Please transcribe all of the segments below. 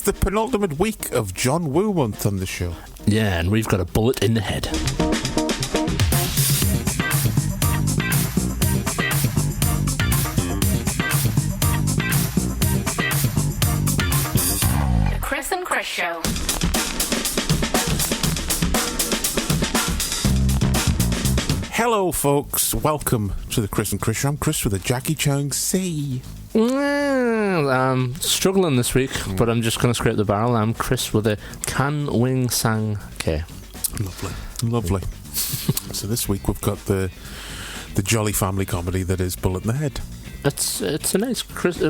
It's the penultimate week of John Woo month on the show. Yeah, and we've got a bullet in the head. The Chris and Chris Show. Hello, folks. Welcome to the Chris and Chris Show. I'm Chris with a Jackie Chung C. I'm struggling this week, but I'm just going to scrape the barrel. I'm Chris with a Can Wing Sang K. Lovely. So this week we've got the jolly family comedy that is Bullet in the Head. It's a nice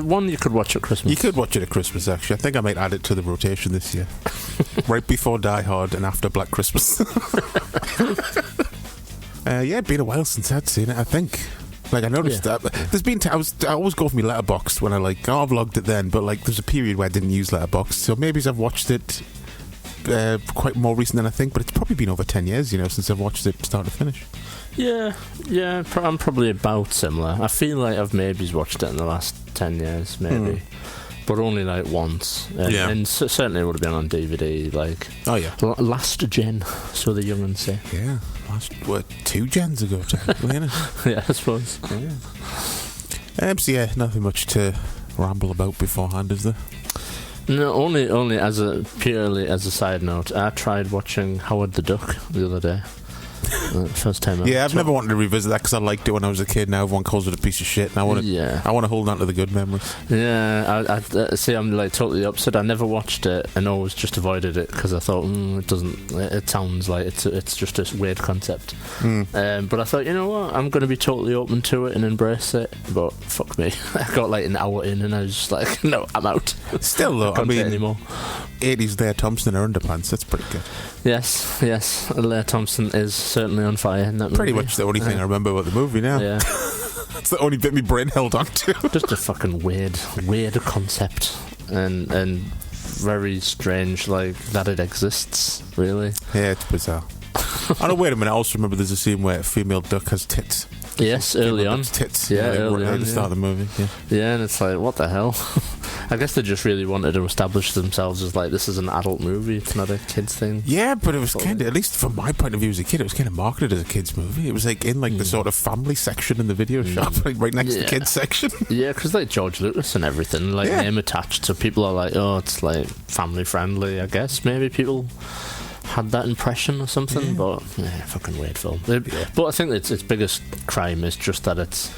one you could watch at Christmas. You could watch it at Christmas, actually. I think I might add it to the rotation this year. Right before Die Hard and after Black Christmas. Yeah, it'd been a while since I'd seen it, I think. Like, I noticed that. There's been I always go for my Letterboxd when I I've logged it then, but there's a period where I didn't use Letterboxd, so maybe I've watched it quite more recent than I think, but it's probably been over 10 years, since I've watched it start to finish. Yeah, I'm probably about similar. I feel like I've maybe watched it in the last 10 years, maybe. But only once. And certainly it would have been on DVD, Oh, yeah. Last gen, so the young'uns say. Yeah, 2 gens ago, technically, innit? Yeah, I suppose. Yeah. So yeah, nothing much to ramble about beforehand, is there? No, only purely as a side note, I tried watching Howard the Duck the other day. First time. I've never wanted to revisit that because I liked it when I was a kid. Now everyone calls it a piece of shit, and I want to hold on to the good memories. Yeah, I see. I'm totally upset. I never watched it and always just avoided it because I thought it doesn't. It sounds like it's just a weird concept. But I thought, you know what, I'm going to be totally open to it and embrace it. But fuck me, I got an hour in and I was just like, no, I'm out. Still though, I mean, anymore. 80s Leah Thompson in her underpants. That's pretty good. Yes. Leah Thompson is certainly on fire in that movie. Pretty much the only thing I remember about the movie now. Yeah. It's the only bit my brain held on to. Just a fucking weird concept and very strange, that it exists, really. Yeah, it's bizarre. Wait a minute, I also remember there's a scene where a female duck has tits. Yes, early on. Tits. Yeah, early on. At the start of the movie. Yeah, and it's what the hell? I guess they just really wanted to establish themselves as this is an adult movie, it's not a kids thing. Yeah, but it was kind of, at least from my point of view as a kid, it was kind of marketed as a kids movie. It was in the sort of family section in the video shop, right next to the kids section. Yeah, because George Lucas and everything, name attached, so people are oh, it's family friendly, I guess. Maybe people had that impression or something, but fucking weird film. But I think its biggest crime is just that it's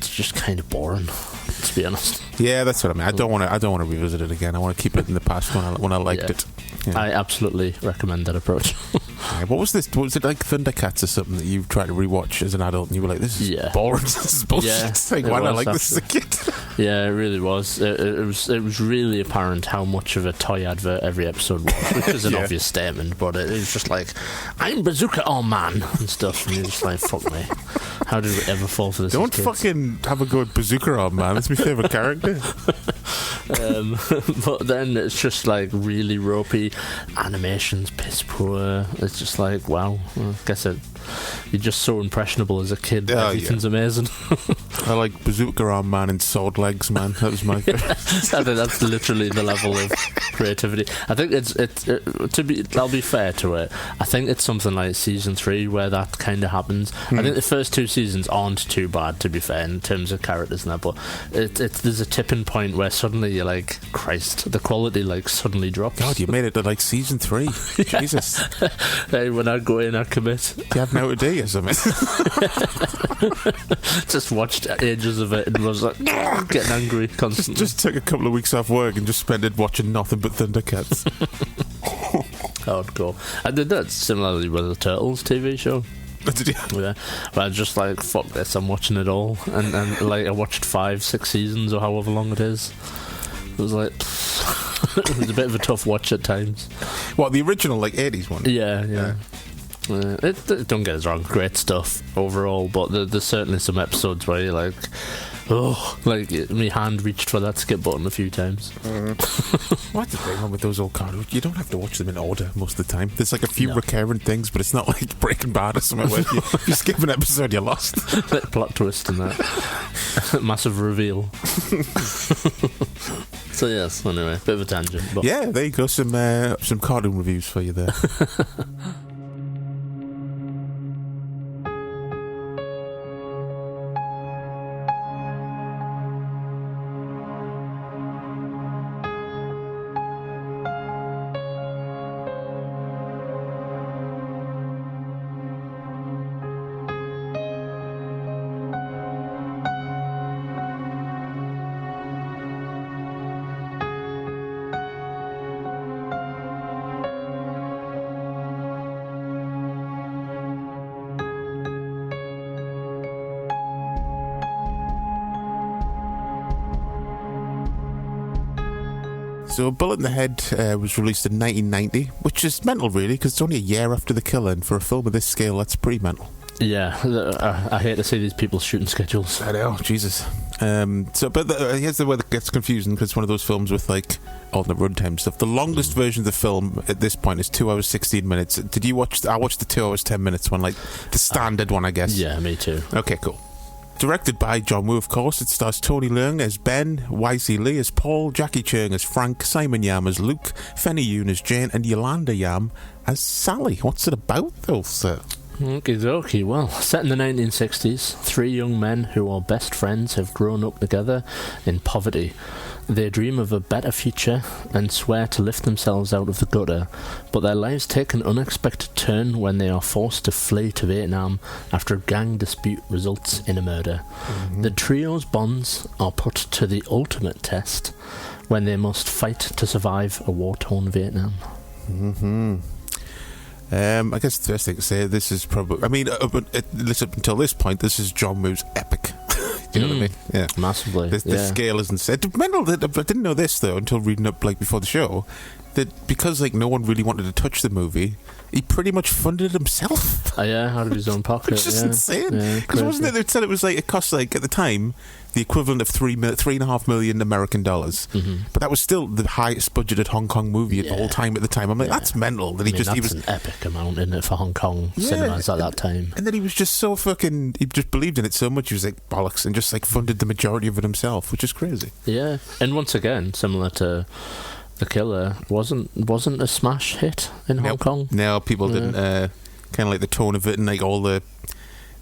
just kind of boring, to be honest. Yeah, that's what I mean. I don't want to revisit it again. I want to keep it in the past when I liked it. Yeah. I absolutely recommend that approach. What was this? Was it Thundercats or something that you tried to rewatch as an adult and you were like, this is boring, this is bullshit. Why not like this as a kid? Yeah, it really was. It was really apparent how much of a toy advert every episode was, which is an obvious statement, but it was just I'm Bazooka All Man and stuff, and you're just fuck me. How did we ever fall for this? Don't fucking have a go at Bazooka All Man. That's my favourite character. But then it's just really ropey, animations piss poor. It's just wow. I guess you're just so impressionable as a kid. Everything's amazing. I like Bazooka Arm Man and Sword Legs Man. That was my favourite. I think that's literally the level of creativity. I think I'll be fair to it, I think it's something like season 3 where that kind of happens. I think the first 2 seasons aren't too bad, to be fair, in terms of characters and that, but there's a tipping point where suddenly you're Christ, the quality suddenly drops. God, you made it to season 3. Jesus. Hey, when I go in, I commit. Do you have now today or something? Just watched ages of it and was getting angry constantly. Just took a couple of weeks off work and just spent it watching nothing but Thundercats. Hardcore. I did that similarly with the Turtles TV show. Did you? Yeah, but I just fuck this, I'm watching it all, and I watched 5-6 seasons or however long it is. It was it was a bit of a tough watch at times. What, the original 80s one? Yeah. Don't get us wrong, great stuff overall, but there's certainly some episodes where you're my hand reached for that skip button a few times. What's the thing with those old cartoons? You don't have to watch them in order most of the time. There's a few recurrent things, but it's not like Breaking Bad or something where if you skip an episode, you're lost. Plot twist in that. Massive reveal. So yes, anyway, bit of a tangent. But. Yeah, there you go. Some cartoon reviews for you there. So Bullet in the Head was released in 1990, which is mental, really, because it's only a year after The Killer, and for a film of this scale, that's pretty mental. Yeah, I hate to see these people's shooting schedules. I know, Jesus. Here's the way that gets confusing, because it's one of those films with, like, alternate runtime stuff. The longest version of the film at this point is 2 hours 16 minutes. Did you watch? I watched the 2 hours 10 minutes one, like the standard one, I guess. Yeah, me too. Okay, cool. Directed by John Woo, of course. It stars Tony Leung as Ben, YC Lee as Paul, Jackie Chung as Frank, Simon Yam as Luke, Fenny Yoon as Jane, and Yolanda Yam as Sally. What's it about, though, sir? Okie. Well, set in the 1960s, 3 young men who are best friends have grown up together in poverty. They dream of a better future and swear to lift themselves out of the gutter, but their lives take an unexpected turn when they are forced to flee to Vietnam after a gang dispute results in a murder. Mm-hmm. The trio's bonds are put to the ultimate test when they must fight to survive a war-torn Vietnam. Mm-hmm. I guess the first thing to say, this is probably... I mean, up until this point, this is John Woo's epic. Do you know what I mean? Yeah. Massively. The scale isn't set. Mental, I didn't know this, though, until reading up, like, before the show, that because, like, no one really wanted to touch the movie, he pretty much funded it himself. Oh, yeah, out of his own pocket. Which is insane. Because wasn't it, they said it was, like, it cost, like, at the time, the equivalent of $3.5 million American dollars. Mm-hmm. But that was still the highest budgeted Hong Kong movie at all time at the time. I'm like, that's mental. That he was an epic amount, isn't it, for Hong Kong cinemas at that time. And then he was just so fucking... He just believed in it so much, he was like, bollocks, and just, like, funded the majority of it himself, which is crazy. Yeah. And once again, similar to The Killer, wasn't a smash hit in Hong Kong. No, people didn't... kind of like the tone of it and, like, all the...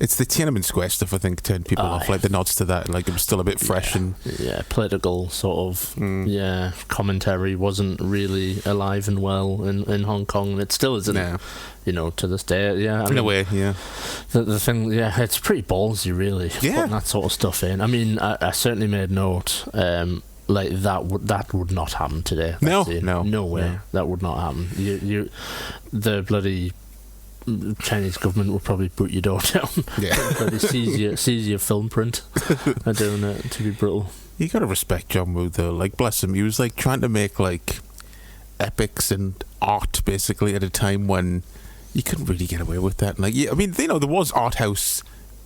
It's the Tiananmen Square stuff, I think, turned people off. Like the nods to that, like it was still a bit fresh and political sort of commentary wasn't really alive and well in Hong Kong, and it still isn't. You know, to this day. Yeah, in a way, yeah. The thing, it's pretty ballsy, really. Putting that sort of stuff in. I mean, I certainly made note. Like that would not happen today. No way. No. That would not happen. The bloody Chinese government will probably boot your door down. But it sees your film print and doing it, to be brutal. You gotta respect John Woo, though. Like, bless him, he was like trying to make like epics and art basically at a time when you couldn't really get away with that. Like, I mean, you know, there was art house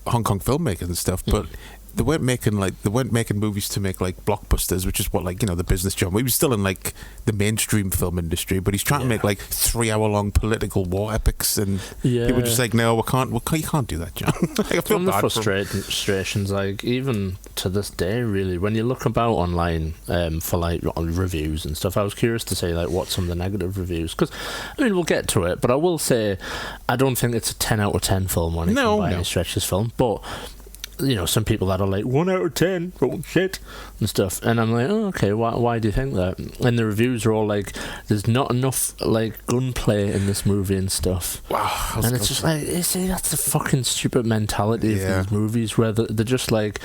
Hong Kong filmmakers and stuff, but they weren't making movies to make like blockbusters, which is what, like, you know, the business John. He was still in like the mainstream film industry, but he's trying to make like 3-hour-long political war epics, and people were just like, no, you can't do that, John. Like, I feel bad. The frustrations, like, even to this day, really, when you look about online for like reviews and stuff, I was curious to say like what some of the negative reviews, because I mean, we'll get to it, but I will say I don't think it's a 10 out of 10 film or anything by any stretch, this film, but you know, some people that are like 1 out of 10, oh shit, and stuff, and I'm like, oh, okay, why do you think that? And the reviews are all like, there's not enough like gunplay in this movie and stuff. Wow, and it's just like, see, that's the fucking stupid mentality of these movies, where they're just like,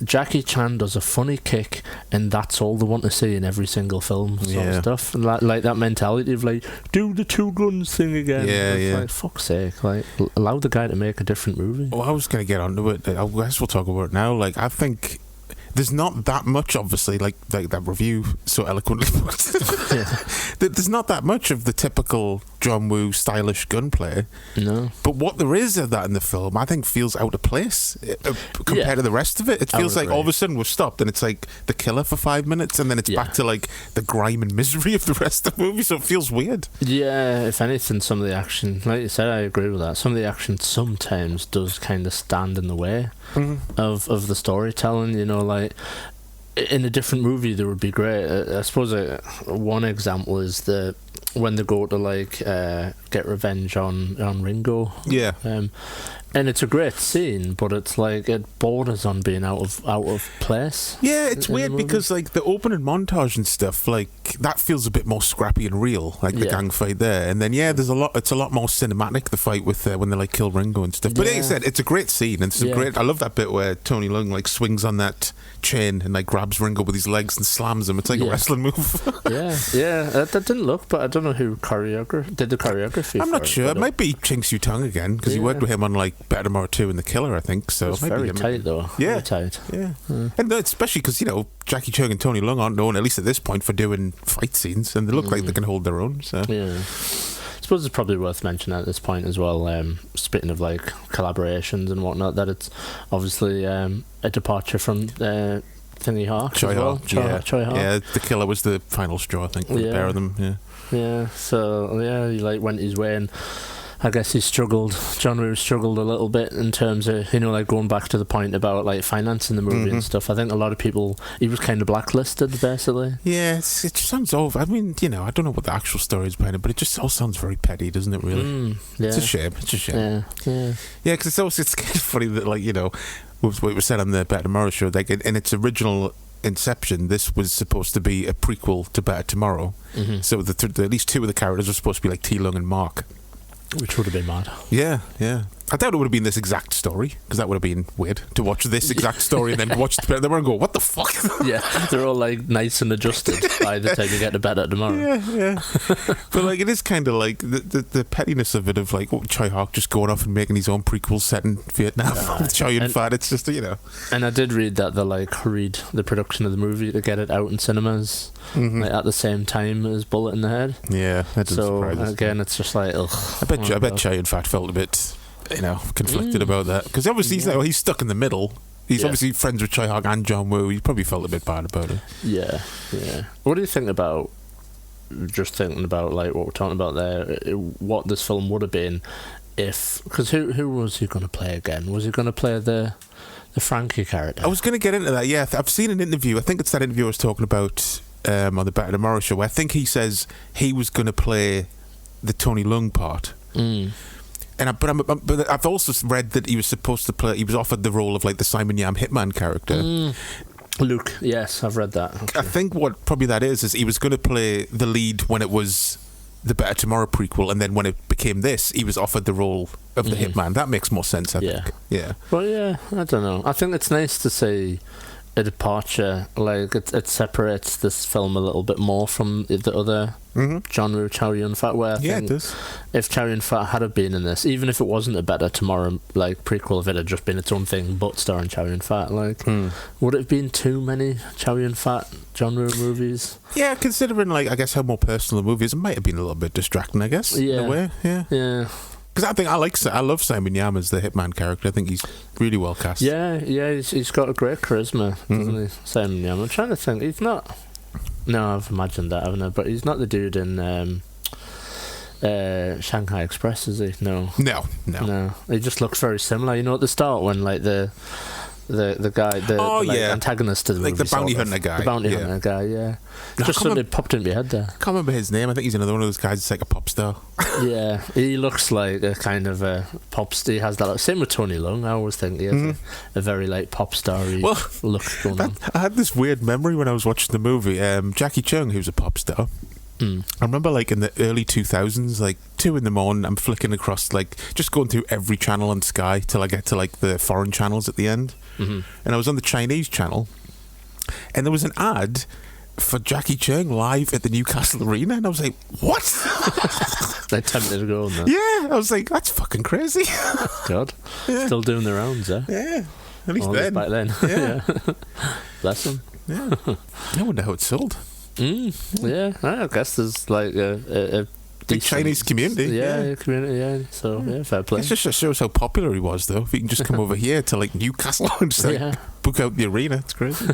Jackie Chan does a funny kick, and that's all they want to see in every single film, sort of stuff. And like that mentality of like, do the 2 guns thing again. It's like, fuck's sake, like, allow the guy to make a different movie. Well, I was going to get onto it. I guess we'll talk about it now. Like, I think there's not that much, obviously, like that review so eloquently put. There's not that much of the typical John Woo stylish gunplay. No. But what there is of that in the film, I think, feels out of place compared to the rest of it. It feels like all of a sudden we've stopped and it's like The Killer for 5 minutes, and then it's back to like the grime and misery of the rest of the movie, so it feels weird. Yeah, if anything, some of the action, like you said, I agree with that. Some of the action sometimes does kind of stand in the way of the storytelling, you know, like in a different movie that would be great. I suppose one example is when they go to like get revenge on Ringo. Yeah. And it's a great scene, but it's like it borders on being out of place. Yeah, it's weird because like the opening montage and stuff, like that feels a bit more scrappy and real, like the gang fight there. And then there's it's a lot more cinematic, the fight with when they like kill Ringo and stuff. But like I said, it's a great scene and it's great. I love that bit where Tony Leung like swings on that chain and like grabs Ringo with his legs and slams him. It's like a wrestling move. That didn't look, but I don't know who did the choreography. I'm not sure. It might be Ching Siu Tung again because he worked with him on like Better Tomorrow 2 and The Killer, I think. So it's very tight though. Yeah, very tight. Yeah, and especially because Jackie Chung and Tony Leung aren't known, at least at this point, for doing fight scenes, and they look like they can hold their own. So yeah. I suppose it's probably worth mentioning at this point as well, speaking of like collaborations and whatnot, that it's obviously a departure from Thingy Hawk. Choi Hawk. Choi Hawk. Yeah, The Killer was the final straw, I think, for the pair of them. Yeah, so he like went his way, and I guess John Woo struggled a little bit in terms of, like going back to the point about like financing the movie and stuff. I think a lot of people, he was kind of blacklisted basically. Yeah, it just sounds over. I mean, I don't know what the actual story is behind it, but it just all sounds very petty, doesn't it, really? It's a shame. Yeah, because it's kind of funny that, like, what was said on the Better Tomorrow show, like in its original inception, this was supposed to be a prequel to Better Tomorrow. So at least two of the characters were supposed to be like T. Leung and Mark. Which would have been mad. Yeah. I doubt it would have been this exact story, because that would have been weird to watch this exact story and then watch the Better Tomorrow and go, what the fuck? Yeah, they're all like nice and adjusted by the time you get to Better Tomorrow. Yeah. But like, it is kind of like the pettiness of it, of like Choi Hawk just going off and making his own prequel set in Vietnam with Chow Yun-fat. It's just, And I did read that they like hurried the production of the movie to get it out in cinemas like, at the same time as Bullet in the Head. Yeah, that doesn't surprise us. Again, it's just like, ugh. I bet Chow Yun-fat felt a bit, conflicted about that, because obviously he's stuck in the middle. He's obviously friends with Choi Hawk and John Woo. He probably felt a bit bad about it. Yeah. What do you think about, just thinking about like what we're talking about there, what this film would have been if, because who was he going to play again? Was he going to play the Frankie character? I was going to get into that. Yeah, I've seen an interview. I think it's that interview I was talking about on the Better Tomorrow show, where I think he says he was going to play the Tony Leung part. But I've also read that he was supposed to play. He was offered the role of like the Simon Yam hitman character. Luke, yes, I've read that. Okay. I think what probably that is he was going to play the lead when it was the Better Tomorrow prequel, and then when it became this, he was offered the role of the hitman. That makes more sense, I think. Yeah. Well, yeah, I don't know. I think it's nice to see a departure. Like it separates this film a little bit more from the other John Woo Chow Yun-fat, where I think it does. If Chow Yun-fat had been in this, even if it wasn't a Better Tomorrow like prequel, if it had just been its own thing but starring Chow Yun-fat, like would it have been too many Chow Yun-fat John Woo movies? Yeah, considering like I guess how more personal the movie is, it might have been a little bit distracting, I guess. In a way. Yeah. Because I love Simon Yam as the hitman character. I think he's really well cast. Yeah, he's got a great charisma, doesn't he, Simon Yam? I'm trying to think. He's not. No, I've imagined that, haven't I? But he's not the dude in Shanghai Express, is he? No. He just looks very similar. At the start when like the guy, antagonist to the movie, the bounty hunter guy. The bounty hunter guy, yeah. Just suddenly popped into my head there. I can't remember his name. I think he's another one of those guys that's like a pop star. Yeah, he looks like a kind of a pop star. He has that. Same with Tony Leung. I always think he has a very like pop starry look going on. I had this weird memory when I was watching the movie. Jackie Chung, who's a pop star. I remember like in the early 2000s, like 2 a.m, I'm flicking across, like just going through every channel on Sky till I get to like the foreign channels at the end. And I was on the Chinese channel, and there was an ad for Jackie Chung live at the Newcastle Arena, and I was like, what? They tempted to go on there. Yeah, I was like, that's fucking crazy. God. Yeah. Still doing the rounds, eh? Yeah, at least then. Back then. Yeah. Bless them. Yeah. I wonder how it sold. Yeah, I guess there's like a big Chinese community. Yeah, community. Yeah, so fair play. It just shows how popular he was, though. If you can just come over here to like Newcastle and just book out the arena, it's crazy.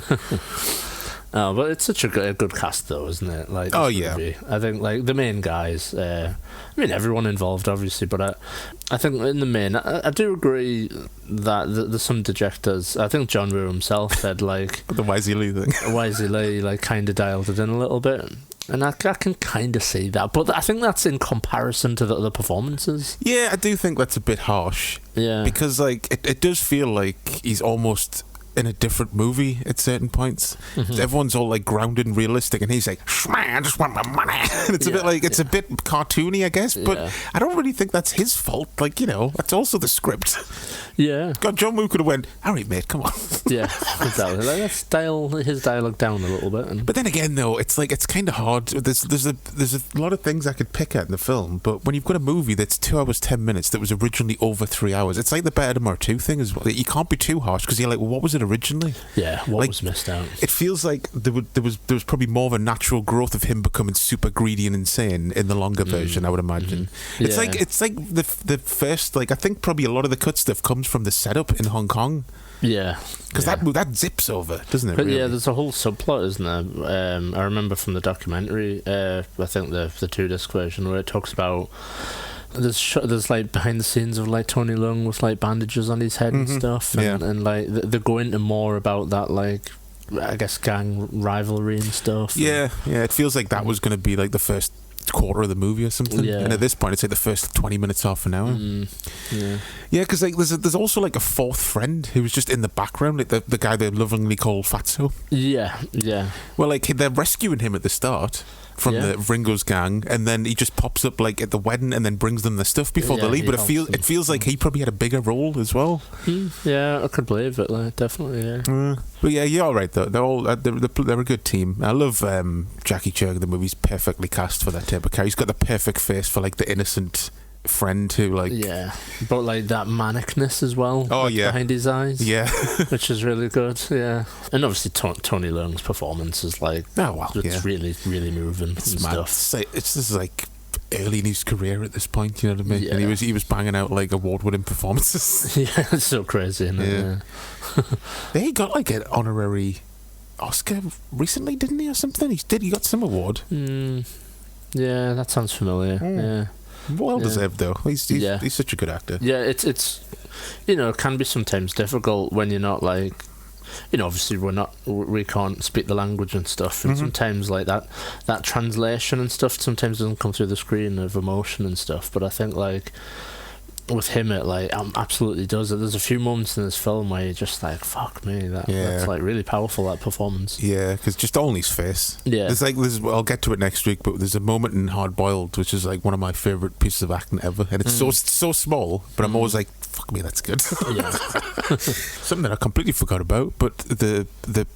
Oh, but it's such a good cast, though, isn't it? Like, Oh, this yeah. movie. I think, like, the main guys, I mean, everyone involved, obviously, but I think in the main, I do agree that there's some dejectors. I think John Woo himself said, like... The Wisey Lee thing. Wisey Lee, like, kind of dialed it in a little bit. And I can kind of see that. But I think that's in comparison to the other performances. Yeah, I do think that's a bit harsh. Yeah. Because, like, it does feel like he's almost in a different movie at certain points. Everyone's all, like, grounded and realistic, and he's like, I just want my money. And it's a bit like, it's a bit cartoony, I guess, but I don't really think that's his fault. Like, you know, that's also the script. Yeah. God, John Woo could have went, all right, mate, come on. Yeah, exactly. Like, let's dial his dialogue down a little bit. But then again, though, it's like, it's kind of hard. There's a lot of things I could pick at in the film, but when you've got a movie that's 2 hours 10 minutes that was originally over 3 hours, it's like the Better Tomorrow 2 thing as well. You can't be too harsh because you're like, well, what was it originally? Yeah, what like, was missed out? It feels like there was probably more of a natural growth of him becoming super greedy and insane in the longer version, I would imagine. It's like the first, like, I think probably a lot of the cut stuff comes from the setup in Hong Kong. Yeah, because that zips over, doesn't it? But really? yeah, there's a whole subplot, isn't there? I remember from the documentary, I think the 2-disc version, where it talks about there's like behind the scenes of like Tony Leung with like bandages on his head and stuff, and like they go into more about that, like, I guess, gang rivalry and stuff. Yeah, it feels like that was going to be like the first quarter of the movie or something, and at this point it's like the first 20 minutes, half an hour. Because like there's also like a fourth friend who was just in the background, like the guy they lovingly call Fatso. Well, like, they're rescuing him at the start from the Ringo's gang, and then he just pops up like at the wedding and then brings them the stuff before they leave. But it feels like he probably had a bigger role as well. Yeah, I could believe it. Like, definitely. But yeah, you're all right though. They're all they're a good team. I love Jackie Chung. The movie's perfectly cast for that type of character. He's got the perfect face for like the innocent friend who, like, but like that manicness as well. Behind his eyes, which is really good. And obviously Tony Leung's performance is like, it's really, really moving. It's mad. It's just like early in his career at this point, you know what I mean? And he was banging out like award-winning performances. It's so crazy, isn't it? He got like an honorary Oscar recently, didn't he, or something? He got some award. Yeah, that sounds familiar. Well deserved though. He's such a good actor. Yeah, it's it can be sometimes difficult when you're not, like, obviously we can't speak the language and stuff, and sometimes like that translation and stuff sometimes doesn't come through the screen of emotion and stuff. But I think, like, with him, it like absolutely does it. There's a few moments in this film where you're just like, fuck me, that's like really powerful, that performance. Yeah, because just all in his face. Yeah, I'll get to it next week, but there's a moment in Hard Boiled which is like one of my favourite pieces of acting ever, and it's so small, but I'm always like, fuck me, that's good. Something that I completely forgot about, but the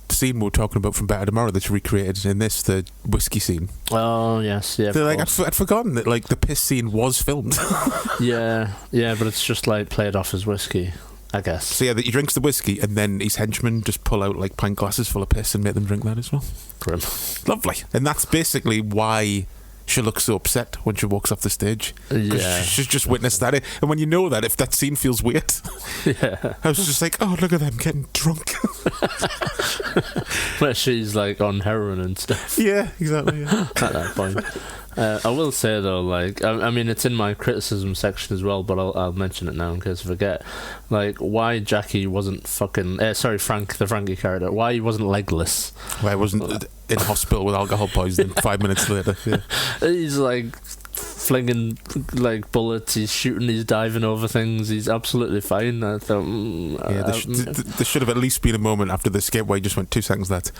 scene we were talking about from Better Tomorrow that's recreated in this, the whiskey scene. Oh yes, yeah. They're like, I'd forgotten that like the piss scene was filmed. Yeah, but it's just like played off as whiskey, I guess. So yeah, he drinks the whiskey, and then his henchmen just pull out like pint glasses full of piss and make them drink that as well. Grim. Lovely. And that's basically why she looks so upset when she walks off the stage. Because she's just witnessed that. And when you know that, if that scene feels weird, I was just like, oh, look at them getting drunk. Where she's like on heroin and stuff. Yeah, exactly. Yeah. At that point. I will say though, like, I mean, it's in my criticism section as well, but I'll mention it now in case I forget. Like, why Jackie wasn't fucking Frank, the Frankie character, why he wasn't legless. Why he wasn't in hospital with alcohol poisoning 5 minutes later. He's like flinging like bullets, he's shooting, he's diving over things, he's absolutely fine. I thought there should have at least been a moment after the escape where he just went 2 seconds later.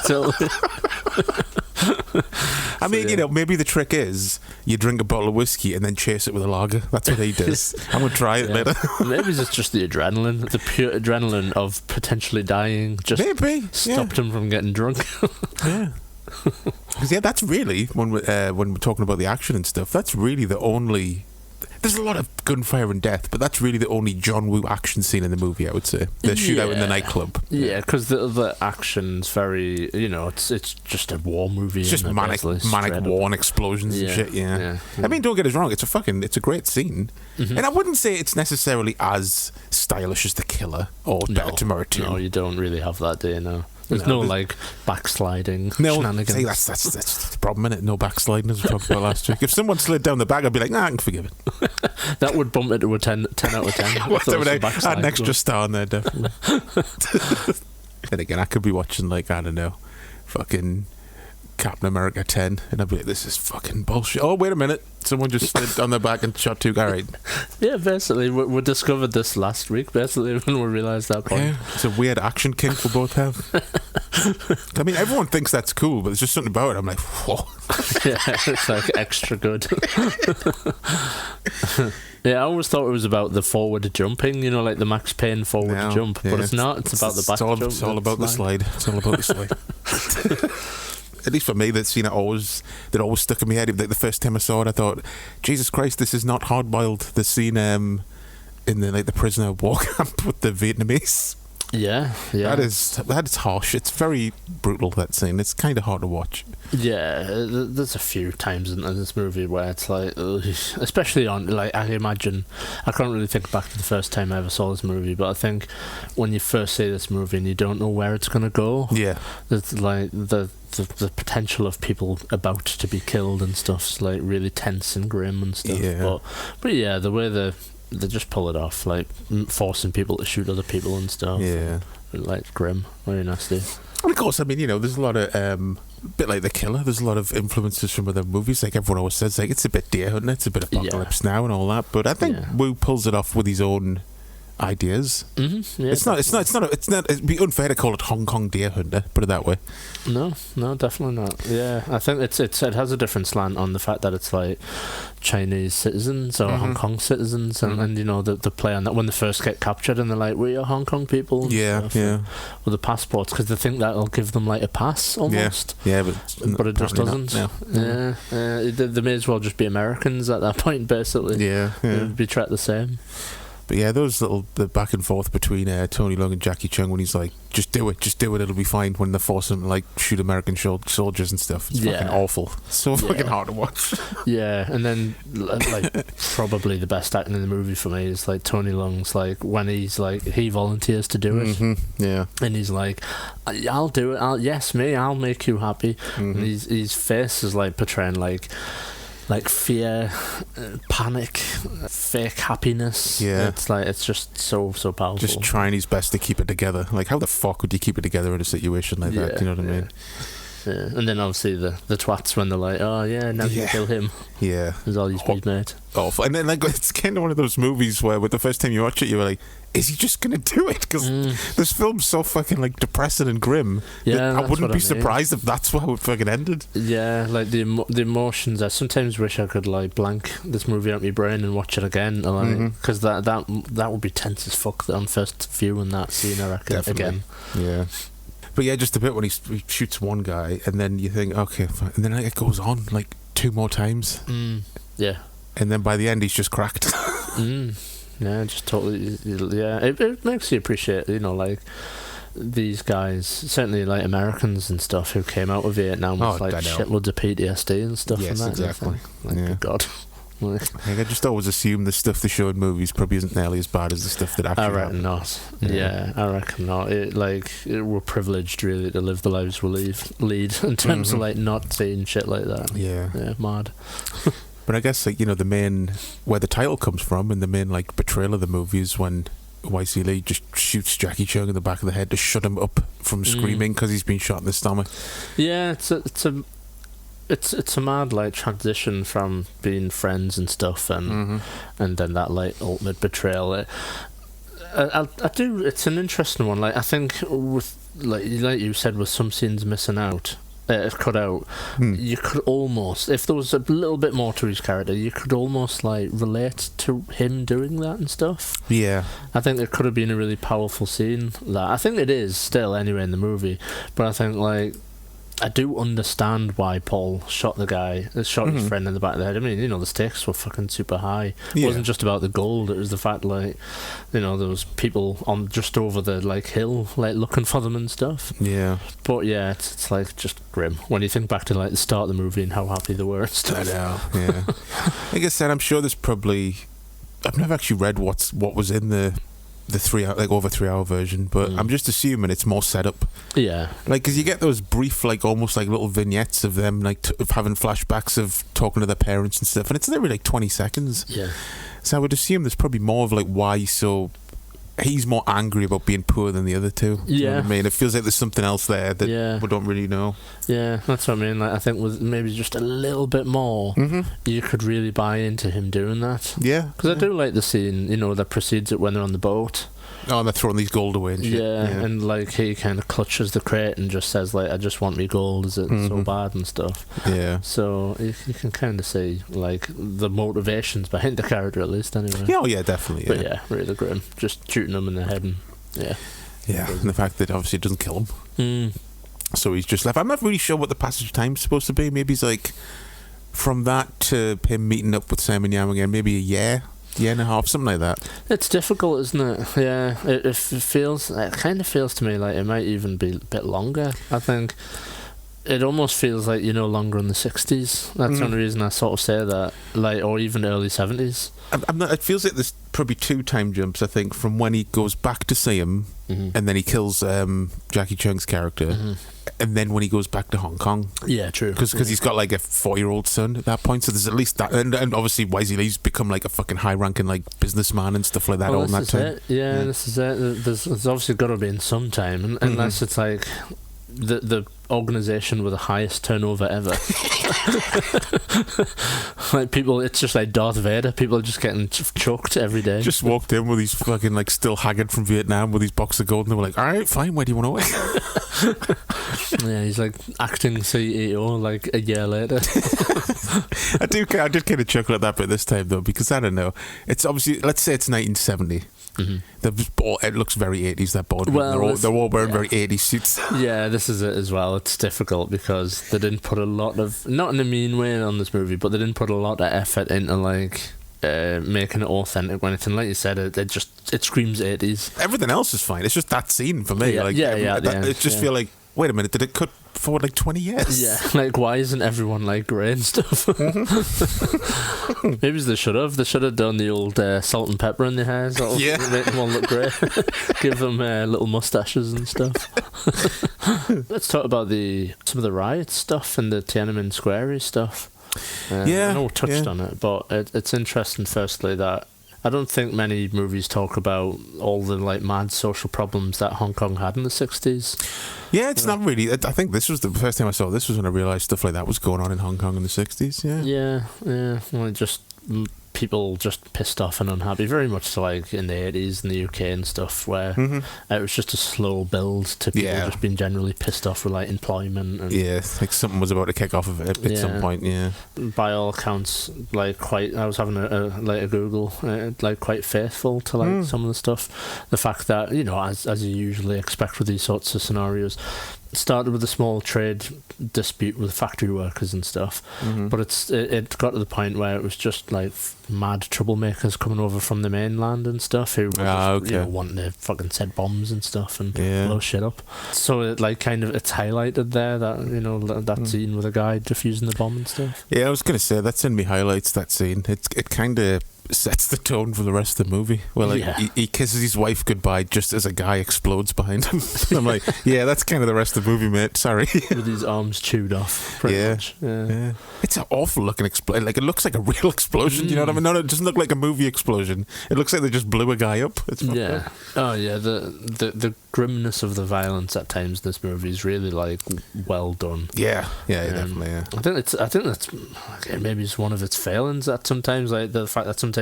Totally. I mean, maybe the trick is you drink a bottle of whiskey and then chase it with a lager. That's what he does. I'm going to try it later. Maybe it's just the adrenaline, the pure adrenaline of potentially dying. Just stopped him from getting drunk. Because that's really, when we're talking about the action and stuff, that's really the only... There's a lot of gunfire and death, but that's really the only John Woo action scene in the movie, I would say. The shootout in the nightclub. Yeah, because the other action's very, it's just a war movie. It's just manic war and explosions and shit, yeah. I mean, don't get us wrong, it's a great scene. And I wouldn't say it's necessarily as stylish as The Killer or Better Tomorrow 2. No, you don't really have that, do you? No. There's no like backsliding shenanigans. See, that's the problem, innit? No backsliding, as we talked about last week. If someone slid down the bag, I'd be like, nah, I can forgive it. That would bump it to a 10 out of 10. Add an extra star on there, definitely. And again, I could be watching, like, I don't know, fucking Captain America 10, and I'd be like, this is fucking bullshit. Oh, wait a minute. Someone just slid on their back and shot two guys. Right. Yeah, basically, we discovered this last week, basically, when we realised that point. Yeah, it's a weird action kink we both have. I mean, everyone thinks that's cool, but there's just something about it. I'm like, whoa. Yeah, it's like extra good. Yeah, I always thought it was about the forward jumping, you know, like the Max Payne forward jump, but it's not. It's about the back jump. It's all about the slide. It's all about the slide. At least for me, that scene always stuck in my head. Like the first time I saw it, I thought, Jesus Christ, this is not hard-boiled. The scene in the prisoner war camp with the Vietnamese. Yeah. That is harsh. It's very brutal, that scene. It's kind of hard to watch. Yeah, there's a few times in this movie where it's like, ugh, especially on, like, I imagine, I can't really think back to the first time I ever saw this movie, but I think when you first see this movie and you don't know where it's going to go, it's like the potential of people about to be killed and stuff's like really tense and grim and stuff. Yeah. But yeah, the way they just pull it off, like forcing people to shoot other people and stuff. Yeah. Like grim, very nasty. And of course, I mean, you know, there's a lot of bit like The Killer. There's a lot of influences from other movies. Like everyone always says, like it's a bit Deer Hunter, it's a bit Apocalypse Now, and all that. But I think Wu pulls it off with his own ideas. Mm-hmm. Yeah, it'd be unfair to call it Hong Kong Deer Hunter, put it that way. No, definitely not. Yeah, I think it has a different slant on the fact that it's like Chinese citizens or Hong Kong citizens, and you know the play on that when they first get captured and they're like, we are Hong Kong people. And with the passports, because they think that'll give them like a pass almost. Yeah, but it just doesn't. No. They may as well just be Americans at that point, basically. Yeah. They'd be treated the same. But yeah, the back and forth between Tony Leung and Jackie Chung when he's like, just do it, it'll be fine, when they force him to like shoot American soldiers and stuff. It's fucking awful. So fucking hard to watch. Yeah, and then like probably the best acting in the movie for me is like Tony Leung's like when he's like he volunteers to do it. Yeah. And he's like, I'll do it. I'll make you happy. And his face is like portraying like fear, panic, fake happiness. Yeah. It's just so powerful. Just trying his best to keep it together. Like, how the fuck would you keep it together in a situation like that? Do you know what I mean? Yeah. And then obviously the twats when they're like, oh yeah, now you kill him. Yeah. There's all these big mate. Awful. And then like it's kind of one of those movies where with the first time you watch it you're like, is he just going to do it? Because this film's so fucking like depressing and grim. Yeah, I wouldn't be surprised if that's how it fucking ended. Yeah, like the emotions. I sometimes wish I could like blank this movie out of my brain and watch it again, because that would be tense as fuck on first view in that scene. I reckon. Definitely. Again. Yeah. But yeah, just a bit when he shoots one guy and then you think, okay, fine. And then it goes on like 2 more times. Yeah. And then by the end he's just cracked. Yeah, just totally. Yeah, it makes you appreciate, you know, like these guys, certainly like Americans and stuff who came out of Vietnam with like shitloads of PTSD and stuff. Yes, and that, exactly. Like, good God. I just always assume the stuff they show in movies probably isn't nearly as bad as the stuff that actually reckon not. Yeah, I reckon not. We're privileged really to live the lives we lead in terms of like not seeing shit like that. Yeah, mad. But I guess like, you know, the main where the title comes from and the main like betrayal of the movie is when YC Lee just shoots Jackie Chung in the back of the head to shut him up from screaming because he's been shot in the stomach. Yeah, it's a mad like transition from being friends and stuff and then that like ultimate betrayal. It's an interesting one. Like I think with like you said, with some scenes missing out, cut out, you could almost, if there was a little bit more to his character, you could almost like relate to him doing that and stuff. Yeah, I think it could have been a really powerful scene. That I think it is still anyway in the movie, but I think like I do understand why Paul shot his friend in the back of the head. I mean, you know, the stakes were fucking super high. It wasn't just about the gold, it was the fact, like, you know, there was people on just over the, like, hill, like, looking for them and stuff. Yeah. But, yeah, it's like, just grim. When you think back to, like, the start of the movie and how happy they were and stuff. I know, yeah. Like I said, I'm sure there's probably... I've never actually read what was in the over 3 hour version, but I'm just assuming it's more setup. Yeah. Like, because you get those brief, like, almost like little vignettes of them, like, of having flashbacks of talking to their parents and stuff, and it's literally like 20 seconds. Yeah. So I would assume there's probably more of, like, why he's more angry about being poor than the other two. Yeah. You know what I mean? It feels like there's something else there that we don't really know. Yeah, that's what I mean. Like, I think with maybe just a little bit more, you could really buy into him doing that. Yeah. Because I do like the scene, that precedes it when they're on the boat. Oh, and they're throwing these gold away and shit. Yeah, and like he kind of clutches the crate and just says like, "I just want me gold. Is it so bad?" and stuff. Yeah. So you can kind of see like the motivations behind the character, at least anyway. Yeah, oh yeah, definitely. Yeah. But yeah, really grim. Just shooting him in the head and yeah, and the fact that obviously it doesn't kill him. So he's just left. I'm not really sure what the passage of time's supposed to be. Maybe he's like from that to him meeting up with Simon Yam again. Maybe a year and a half, something like that. It's difficult, isn't it? Yeah, it kind of feels to me like it might even be a bit longer. I think it almost feels like you're no longer in the 60s. That's the only reason I sort of say that, like, or even early 70s. It feels like there's probably 2 time jumps, I think, from when he goes back to see him and then he kills Jackie Chung's character, and then when he goes back to Hong Kong. Yeah, true. Because he's got like a 4-year-old son at that point, so there's at least that, and obviously Wisey Lee's become like a fucking high-ranking like businessman and stuff like that all in that time. Yeah, this is it. There's obviously got to be in some time, unless it's like the organisation with the highest turnover ever. Like people, it's just like Darth Vader. People are just getting choked every day. Just walked in with his fucking like still haggard from Vietnam with his box of gold, and they were like, "All right, fine. Where do you want to work?" Yeah, he's like acting CEO like a year later. I did kind of chuckle at that bit this time though, because I don't know. It's obviously, let's say it's 1970. It looks very 80s, that board. Well, they're all wearing very 80s suits. Yeah, this is it as well. It's difficult because they didn't put a lot of, not in a mean way on this movie, but they didn't put a lot of effort into like making it authentic or anything. Like you said, it screams 80s. Everything else is fine. It's just that scene for me. It feel like, wait a minute, did it cut forward like 20 years? Yeah, like why isn't everyone like grey and stuff? Maybe they should have. They should have done the old salt and pepper in their hair. Make them all look grey. Give them little mustaches and stuff. Let's talk about some of the riot stuff and the Tiananmen Square stuff. I know we touched on it, but it's interesting. Firstly, that I don't think many movies talk about all the like mad social problems that Hong Kong had in the 60s. Yeah, it's not really. I think this was the first time I saw this was when I realised stuff like that was going on in Hong Kong in the 60s. Yeah. Well, just people just pissed off and unhappy, very much like in the 80s in the UK and stuff, where it was just a slow build to people just being generally pissed off with like employment. And like something was about to kick off of it at some point. Yeah, by all accounts, like I was having a Google, like quite faithful to like some of the stuff. The fact that as you usually expect with these sorts of scenarios, it started with a small trade dispute with factory workers and stuff, but it got to the point where it was just like mad troublemakers coming over from the mainland and stuff who were wanting to fucking set bombs and stuff and blow shit up. So it like kind of it's highlighted there that that scene with a guy defusing the bomb and stuff. Yeah, I was gonna say that's in me highlights, that scene. It kind of sets the tone for the rest of the movie. Well, he kisses his wife goodbye just as a guy explodes behind him. I'm like, yeah, that's kind of the rest of the movie, mate. Sorry. With his arms chewed off, pretty much. Yeah. It's an awful looking explosion. Like, it looks like a real explosion. You know what I mean? No, it doesn't look like a movie explosion. It looks like they just blew a guy up. It's up. Oh yeah. The grimness of the violence at times in this movie is really like well done. Yeah, definitely. Yeah. I think that's maybe it's one of its failings. That sometimes like the fact that sometimes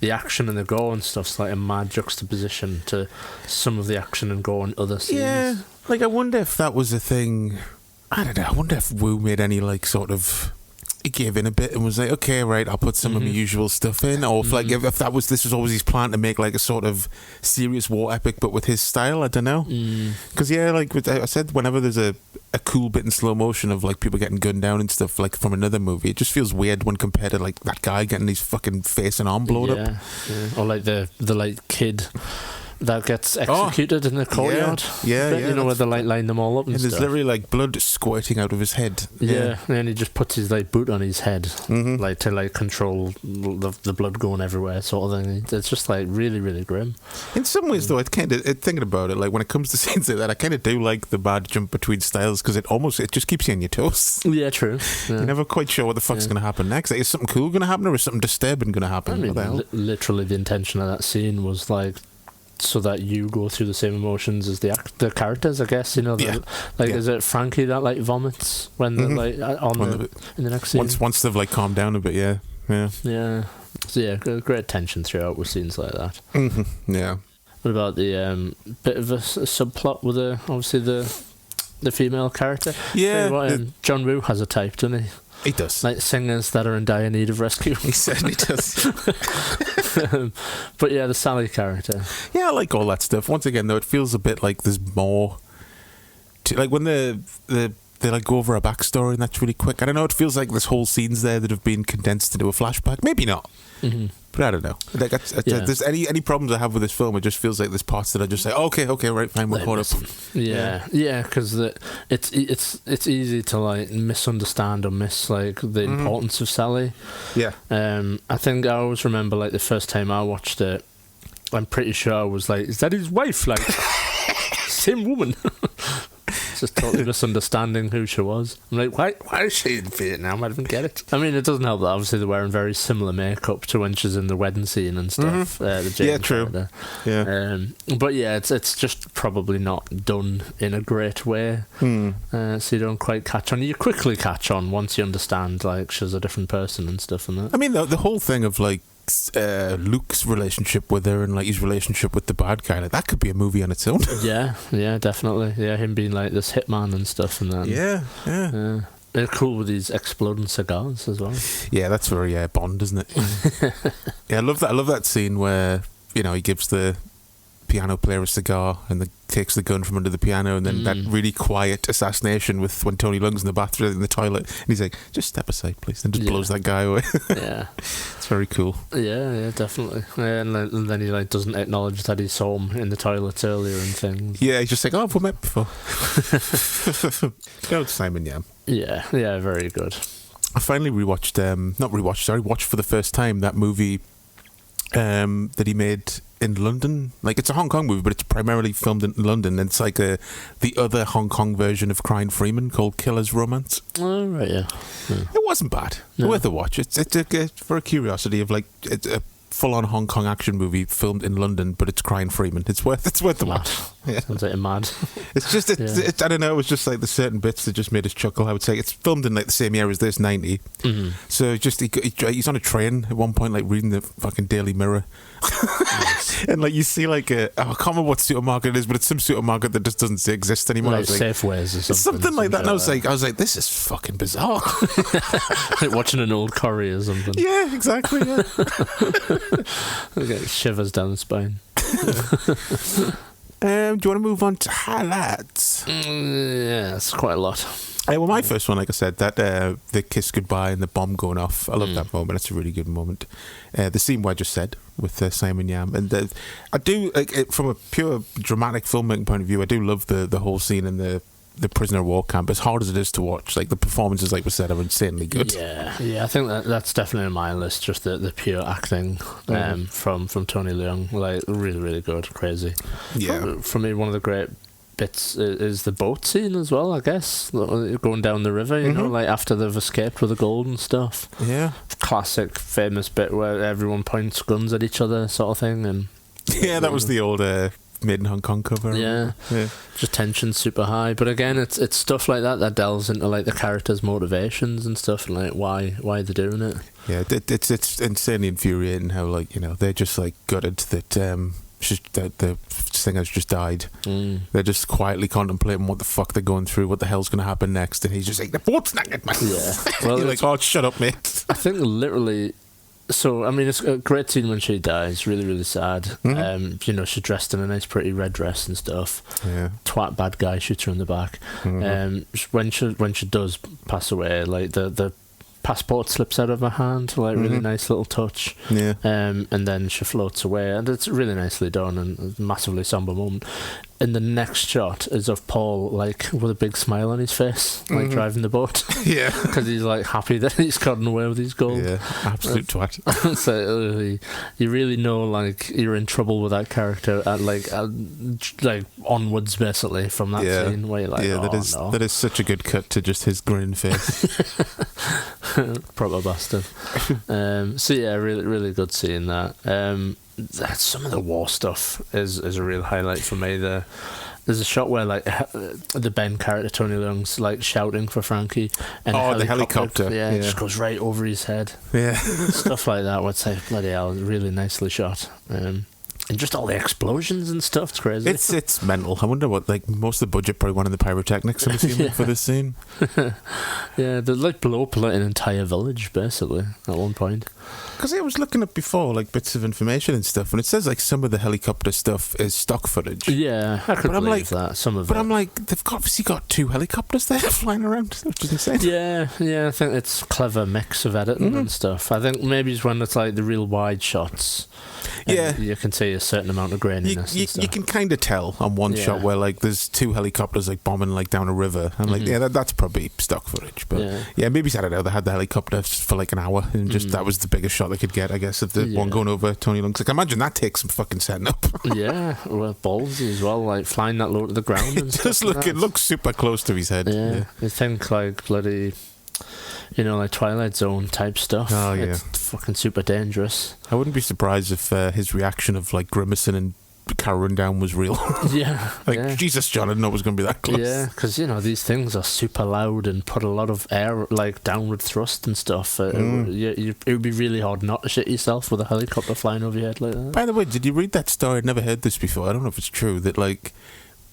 the action and the gore and stuff's like a mad juxtaposition to some of the action and gore in other scenes. Yeah, like I wonder if that was a thing. I don't know. I wonder if Wu made any like sort of. He gave in a bit and was like, okay, right, I'll put some of my usual stuff in, or if like if this was always his plan to make like a sort of serious war epic, but with his style. I don't know, because like I said, whenever there's a cool bit in slow motion of like people getting gunned down and stuff like from another movie, it just feels weird when compared to like that guy getting his fucking face and arm blown up. Or like the like kid that gets executed in the courtyard. Yeah, You know, where they like line them all up and there's stuff. literally like blood squirting out of his head. Yeah, and then he just puts his like boot on his head, like to like control the blood going everywhere, sort of thing. It's just like really, really grim. In some ways, though, thinking about it, like when it comes to scenes like that, I kind of do like the bad jump between styles because it just keeps you on your toes. Yeah, true. Yeah. You're never quite sure what the fuck's going to happen next. Like, is something cool going to happen or is something disturbing going to happen? I mean, What the hell? literally the intention of that scene was like so that you go through the same emotions as the characters, I guess. You know, is it Frankie that like vomits when they're like in the next scene? Once they've like calmed down a bit, yeah. So yeah, great tension throughout with scenes like that. Yeah. What about the bit of a subplot with obviously the female character? Yeah, John Woo has a type, doesn't he? He does. Like singers that are in dire need of rescue. He certainly does. But yeah, the Sally character. Yeah, I like all that stuff. Once again, though, it feels a bit like there's more like when they like go over a backstory and that's really quick. I don't know, it feels like there's whole scenes there that have been condensed into a flashback. Maybe not. But I don't know. Like, there's any problems I have with this film, it just feels like there's parts that I just say, okay, right, fine, we're caught up. Yeah, because it's easy to like misunderstand or miss like the importance of Sally. Yeah. I think I always remember like the first time I watched it, I'm pretty sure I was like, is that his wife? Like, same woman. Just totally misunderstanding who she was. I'm like, why is she in Vietnam? I didn't get it. I mean, it doesn't help that obviously they're wearing very similar makeup to when she's in the wedding scene and stuff. Yeah, true. Yeah. But yeah, it's just probably not done in a great way. So you don't quite catch on. You quickly catch on once you understand like she's a different person and stuff and that. I mean, the whole thing of like Luke's relationship with her and like his relationship with the bad guy, like that could be a movie on its own. yeah, definitely. Yeah, him being like this hitman and stuff and that. Yeah. They're cool with these exploding cigars as well. Yeah, that's very Bond, isn't it? Yeah, I love that scene where, you know, he gives the piano player a cigar and takes the gun from under the piano, and then that really quiet assassination with when Tony Lung's in the bathroom in the toilet and he's like, just step aside please, and just blows that guy away. It's very cool. Yeah, definitely. And then he like doesn't acknowledge that he saw him in the toilets earlier and things. Yeah, he's just like, we've met before. Go to Simon Yam. Yeah, very good. I finally watched for the first time that movie that he made in London. Like, it's a Hong Kong movie, but it's primarily filmed in London, and it's like the other Hong Kong version of Crying Freeman called Killer's Romance. Oh, right, yeah. It wasn't bad. No. Worth a watch. It's for a curiosity of like, it's a full-on Hong Kong action movie filmed in London, but it's Crying Freeman. It's worth the watch. Yeah. Sounds like a mad. It's just, it's I don't know, it was just like the certain bits that just made us chuckle. I would say it's filmed in like the same year as this, 90. So just he's on a train at one point, like reading the fucking Daily Mirror. And like you see like I can't remember what supermarket it is, but it's some supermarket that just doesn't exist anymore. Like Safeways or something like that. And I was like, this is fucking bizarre. Like watching an old curry or something. Yeah, exactly. Yeah. Okay, shivers down the spine. Do you want to move on to highlights? Yeah, it's quite a lot. Well, my first one, like I said, that the kiss goodbye and the bomb going off. I love that moment. It's a really good moment. The scene where I just said with Simon Yam, and I do like from a pure dramatic filmmaking point of view. I do love the whole scene in the prisoner of war camp. As hard as it is to watch, like the performances, like we said, are insanely good. Yeah, I think that's definitely on my list. Just the pure acting from Tony Leung, like really, really good, crazy. Yeah, for me, one of the great bits is the boat scene as well, I guess, going down the river, you know, like after they've escaped with the gold and stuff. Yeah, classic famous bit where everyone points guns at each other, sort of thing. And that was the old Made in Hong Kong cover. Yeah, just tension super high. But again, it's stuff like that delves into like the characters' motivations and stuff, and like why they're doing it. Yeah, it's insanely infuriating how, like, you know, they're just like gutted that the singer's just died. They're just quietly contemplating what the fuck they're going through, what the hell's going to happen next, and he's just like, the boat's not good, man. Yeah, well, you're like, oh, shut up, mate. I think literally. So, I mean, it's a great scene when she dies. Really, really sad. You know, she's dressed in a nice, pretty red dress and stuff. Yeah. Twat bad guy shoots her in the back. When she does pass away, like the passport slips out of her hand, like really nice little touch. Yeah. And then she floats away, and it's really nicely done and a massively somber moment. And the next shot is of Paul, like, with a big smile on his face, like driving the boat. Yeah. Because he's, like, happy that he's gotten away with his gold. Yeah, absolute twat. So you really know, like, you're in trouble with that character at, like onwards, basically, from that scene where you're like, that is such a good cut to just his grin face. Proper bastard. So yeah, really, really good seeing that. Some of the war stuff is a real highlight for me. There's a shot where, like, the Ben character, Tony Leung's, like, shouting for Frankie. And the helicopter. Yeah, it just goes right over his head. Yeah. Stuff like that would say, bloody hell, really nicely shot. And just all the explosions and stuff, it's crazy. It's mental. I wonder what, like, most of the budget probably went on the pyrotechnics, I'm assuming, for this scene. Yeah, they, like, blow up, like, an entire village, basically, at one point. Because I was looking up before, like, bits of information and stuff, and it says, like, some of the helicopter stuff is stock footage. Yeah, I could believe that, some of it. But I'm like, they've obviously got 2 helicopters there flying around, which is insane. Yeah, I think it's a clever mix of editing and stuff. I think maybe it's when it's, like, the real wide shots. Yeah. You can see a certain amount of graininess and stuff. You can kind of tell on one shot where, like, there's 2 helicopters, like, bombing, like, down a river. And, like, that's probably stock footage. But, maybe, I don't know, they had the helicopter for, like, an hour, and just that was the biggest shot they could get, I guess, of the one going over Tony Leung's. Like, imagine that takes some fucking setting up. Yeah, well, ballsy as well, like, flying that low to the ground and stuff. It looks super close to his head. Yeah. You think, like, bloody, you know, like Twilight Zone type stuff. Oh, yeah. It's fucking super dangerous. I wouldn't be surprised if his reaction of, like, grimacing and cowering down was real. Yeah. Jesus, John, I didn't know it was going to be that close. Yeah, because, you know, these things are super loud and put a lot of air, like, downward thrust and stuff. It would be really hard not to shit yourself with a helicopter flying over your head like that. By the way, did you read that story? I'd never heard this before. I don't know if it's true, that, like,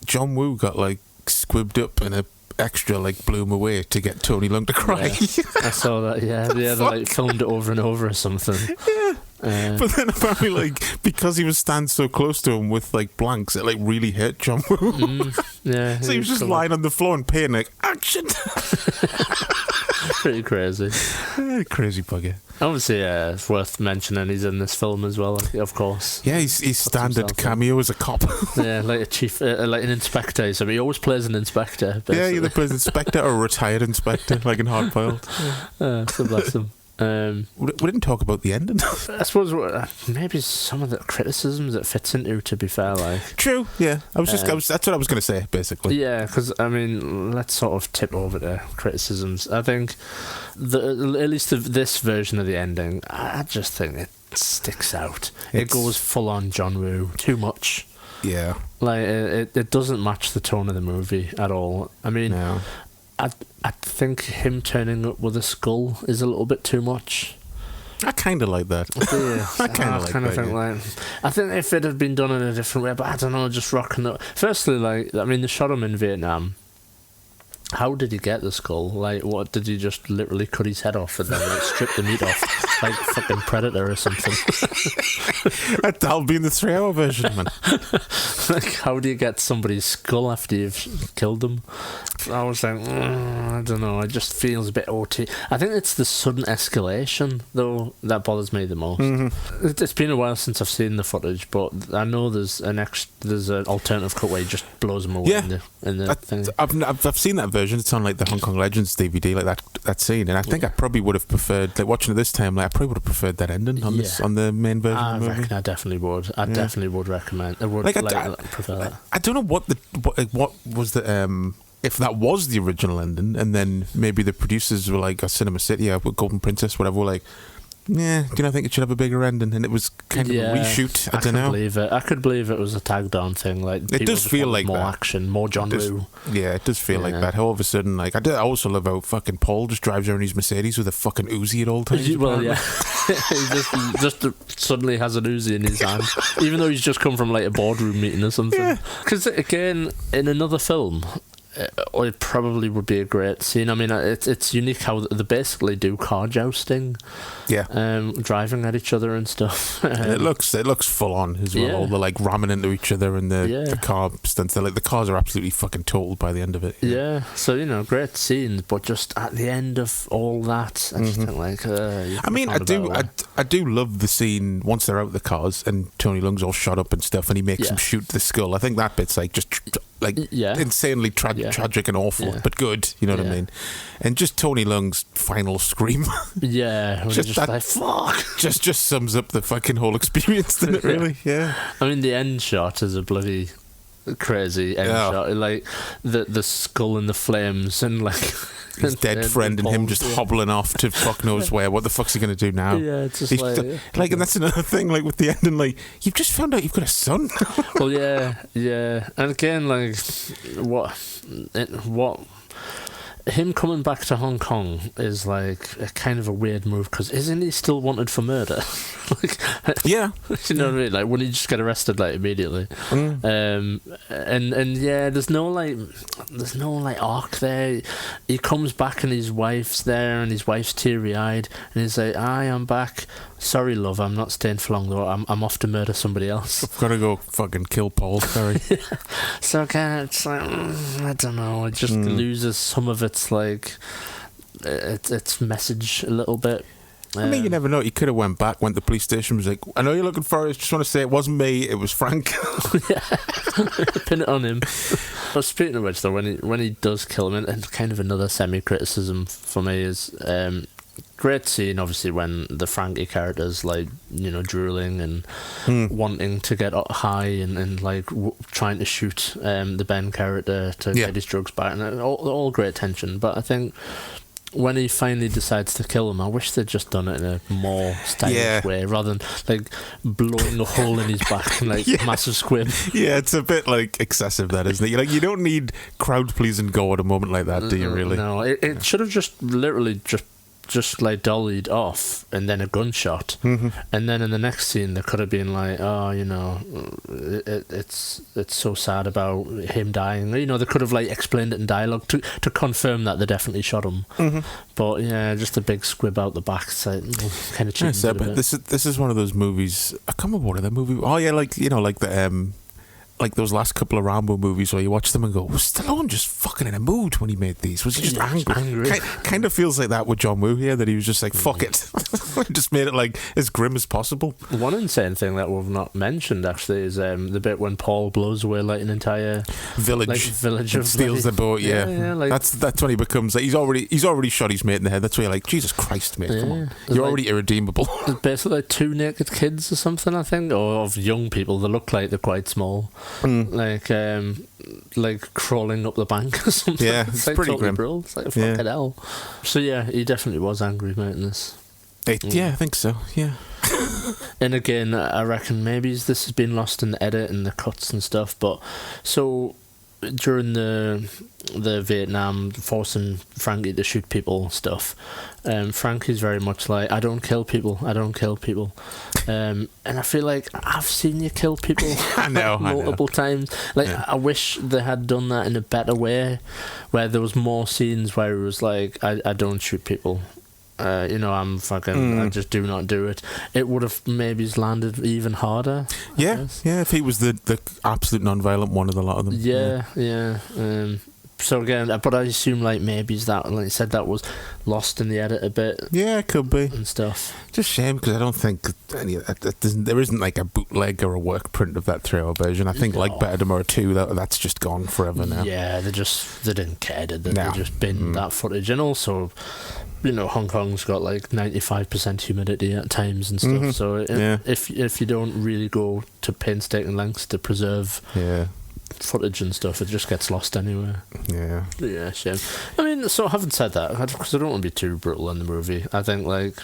John Woo got, like, squibbed up and a extra, like, blew him away to get Tony Leung to cry. Yeah. I saw that, they like filmed it over and over or something. Yeah. But then apparently, like, because he was standing so close to him with, like, blanks, it, like, really hit John Woo. Yeah. So he was just lying on the floor and paying, like, action. Pretty crazy. Crazy bugger. Obviously, it's worth mentioning he's in this film as well, of course. Yeah, he's standard cameo as a cop. Yeah, like a chief, like an inspector. So he always plays an inspector. Basically. Yeah, either plays inspector or a retired inspector, like in Hardboiled. So bless him. We didn't talk about the ending. I suppose maybe some of the criticisms it fits into, to be fair, like. True, yeah. That's what I was going to say, basically. Yeah, because, I mean, let's sort of tip over to criticisms. I think, at least this version of the ending, I just think it sticks out. It goes full on John Woo, too much. Yeah. Like, it doesn't match the tone of the movie at all. I mean, no. I think him turning up with a skull is a little bit too much. I kind of like that. Yeah, I kind of like that. I think if it had been done in a different way, but I don't know, just rocking up. Firstly, like, I mean, they shot him in Vietnam. How did he get the skull? Like, what, did he just literally cut his head off and then, like, strip the meat off like fucking Predator or something? That'll be in the 3-hour version, man. Like, how do you get somebody's skull after you've killed them? I was like, I don't know, it just feels a bit OT. I think it's the sudden escalation, though, that bothers me the most. Mm-hmm. It's been a while since I've seen the footage, but I know there's an alternative cut where he just blows them away in the thing. I've seen that version. It's on, like, the Hong Kong Legends DVD, like that scene, and I think I probably would have preferred, like, watching it this time, like, I probably would have preferred that ending on the main version of the movie. I definitely would. I definitely would recommend. I would prefer that. I don't know what was the if that was the original ending, and then maybe the producers were like, Cinema City, with Golden Princess, whatever, were like, yeah, do you not think it should have a bigger ending? And it was kind of a reshoot. I don't know. I could believe it was a tagged on thing. Like, it does feel like more that. Action, more John Woo. Yeah, it does feel like that. All of a sudden, like, I also love how fucking Paul just drives around his Mercedes with a fucking Uzi at all times. Well, yeah, he just suddenly has an Uzi in his hand, even though he's just come from, like, a boardroom meeting or something. Because again, in another film, it probably would be a great scene. I mean, it's unique how they basically do car jousting, driving at each other and stuff. And it looks full on as well. All the like ramming into each other and the car stunts. The cars are absolutely fucking totaled by the end of it. Yeah. So great scenes, but just at the end of all that, I just think like. I mean, I do love the scene once they're out of the cars and Tony Leung's all shot up and stuff, and he makes him shoot the skull. I think that bit's like just insanely tragic and awful, but good. You know what I mean? And just Tony Leung's final scream. Just that, like fuck. Just sums up the fucking whole experience, doesn't it? Really? Yeah. I mean, the end shot is a bloody crazy end shot. Like the skull and the flames and like. His dead friend and him just hobbling off to fuck knows where. What the fuck's he going to do now? Yeah, it's just like, and that's another thing, like with the ending, like, you've just found out you've got a son. Well, yeah. And again, like, what him coming back to Hong Kong is like a kind of a weird move, because isn't he still wanted for murder? Like, yeah, you know what I mean? Like, wouldn't he just get arrested like immediately? And there's no arc there. He comes back and his wife's there, and his wife's teary eyed, and he's like, "Hi, I'm back. Sorry, love, I'm not staying for long though. I'm off to murder somebody else. I've got to go fucking kill Paul." Sorry. So again, it's like I don't know. It just loses some of its like its message a little bit. I mean, you never know. He could have went back, went to the police station, was like, "I know you're looking for it. Just want to say it wasn't me. It was Frank." Pin it on him. But speaking of which, though, when he does kill him, and kind of another semi-criticism for me is. Great scene, obviously, when the Frankie character's like, drooling and wanting to get high and like trying to shoot the Ben character to get his drugs back, and all great tension. But I think when he finally decides to kill him, I wish they'd just done it in a more stylish way, rather than like blowing a hole in his back and like massive squib. Yeah, it's a bit like excessive, that, isn't it? Like, you don't need crowd pleasing go at a moment like that, do you? Really? No, it should have just literally just like dollied off and then a gunshot, and then in the next scene there could have been like, it's so sad about him dying. They could have like explained it in dialogue to confirm that they definitely shot him. But just a big squib out the back. It's like, kind of cheating. But this is one of those movies. I can't remember what other movie. Oh yeah, like like the like those last couple of Rambo movies where you watch them and go, was Stallone just fucking in a mood when he made these? Was he just angry? Kind of feels like that with John Woo here, that he was just like, fuck it. Just made it like as grim as possible. One insane thing that we've not mentioned actually is the bit when Paul blows away like an entire village of steals the boat. That's when he becomes like, he's already shot his mate in the head. That's where you're like, Jesus Christ, mate, come on, you're already irredeemable. There's basically like 2 naked kids or something, I think, or of young people that look like they're quite small. Like crawling up the bank or something. Yeah, it's like pretty totally grim. Brutal. It's like fucking hell. So he definitely was angry about this. Yeah, I think so. Yeah. And again, I reckon maybe this has been lost in the edit and the cuts and stuff. But so during the Vietnam forcing Frankie to shoot people stuff, Frankie's very much like, I don't kill people, and I feel like I've seen you kill people multiple times. Like, I wish they had done that in a better way, where there was more scenes where it was like, I don't shoot people. I'm fucking. I just do not do it. It would have maybe landed even harder. Yeah, if he was the absolute non-violent one of a lot of them. Yeah. So again, but I assume like maybe that, like I said, that was lost in the edit a bit. Yeah, it could be and stuff. Just shame, because I don't think there isn't like a bootleg or a work print of that 3-hour version. I think like Better Tomorrow 2, that's just gone forever now. Yeah, they didn't care, did they? No. They just binned that footage, and also, Hong Kong's got like 95% humidity at times and stuff. So if you don't really go to painstaking lengths to preserve footage and stuff, it just gets lost anywhere. Yeah, shame. I mean, so having said that, because I don't want to be too brutal in the movie, I think like,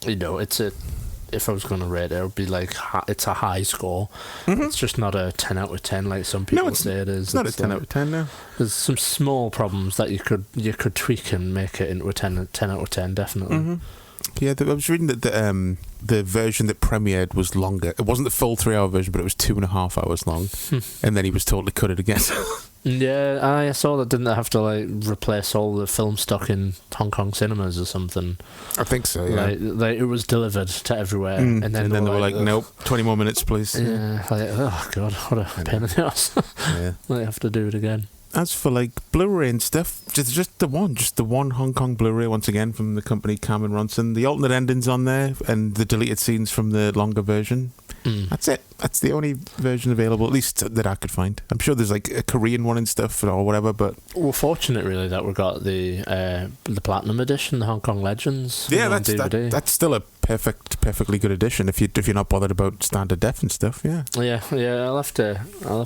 if I was going to rate it, it would be like, it's a high score. It's just not a 10 out of 10 like some people say it is. It's not a 10 out of 10 now. There's some small problems that you could tweak and make it into a 10 out of 10, definitely. Yeah, I was reading that the version that premiered was longer. It wasn't the full 3-hour version, but it was 2.5 hours long. And then he was told to cut it again. Yeah, I saw that. Didn't they have to like replace all the film stock in Hong Kong cinemas or something? I think so. Yeah. Like it was delivered to everywhere, and then they were like, nope, 20 more minutes, please. Yeah, like, oh god, what a pain in the ass. Yeah. They have to do it again. As for like Blu-ray and stuff, just the one Hong Kong Blu-ray once again from the company Cameron Ronson. The alternate endings on there and the deleted scenes from the longer version. That's it. That's the only version available, at least that I could find. I'm sure there's like a Korean one and stuff or whatever, but we're fortunate really that we got the Platinum edition, the Hong Kong Legends. Yeah, on DVD. that's still a perfectly good edition if you're not bothered about standard def and stuff. Yeah. I'll have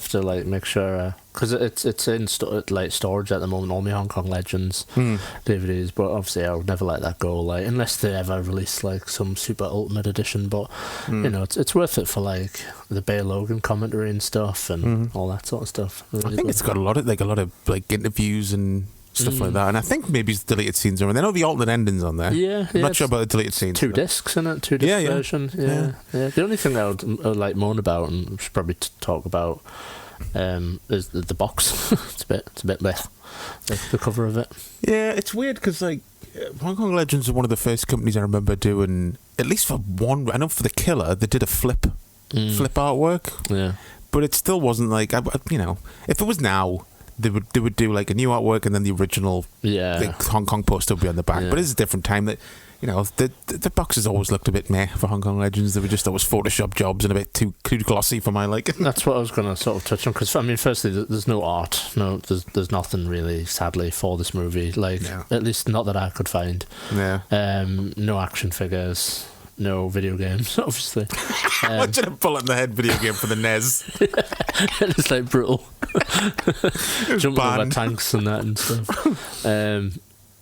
to like make sure because it's in like storage at the moment. All my Hong Kong Legends DVDs, but obviously I would never let that go. Like unless they ever release like some super ultimate edition, but you know it's worth it for like the Bay Logan commentary and stuff and all that sort of stuff. Really I think it's got a lot of like interviews and stuff like that, and I think maybe it's deleted scenes are. And I know the alternate endings on there. Yeah, I'm not sure about the deleted scenes. 2 discs in it, 2 disc version. Yeah. The only thing I would like moan about, and we should probably talk about, is the box. it's a bit less the cover of it. Yeah, it's weird because like Hong Kong Legends are one of the first companies I remember doing, at least for one. I know for the Killer they did a flip artwork. Yeah, but it still wasn't like if it was now. They would do like a new artwork and then the original Hong Kong poster would be on the back. But it's a different time that the boxes always looked a bit meh for Hong Kong Legends. They were just always Photoshop jobs and a bit too glossy for my liking. That's what I was going to sort of touch on because I mean, firstly, there's no art, there's nothing really, sadly, for this movie. Like at least not that I could find. Yeah. No action figures. No video games, obviously. Imagine a bullet in the head video game for the NES. It's like brutal. Jumping over tanks and that and stuff.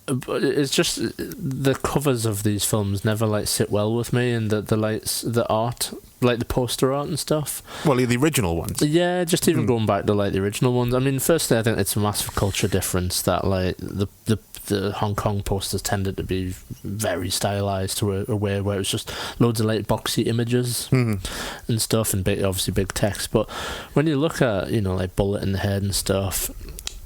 But it's just the covers of these films never like sit well with me, and the art, like the poster art and stuff. Well, the original ones. Yeah, just even going back to like the original ones. I mean, firstly, I think it's a massive culture difference that like the Hong Kong posters tended to be very stylized to a way where it was just loads of like boxy images and stuff, and obviously big text. But when you look at like Bullet in the Head and stuff,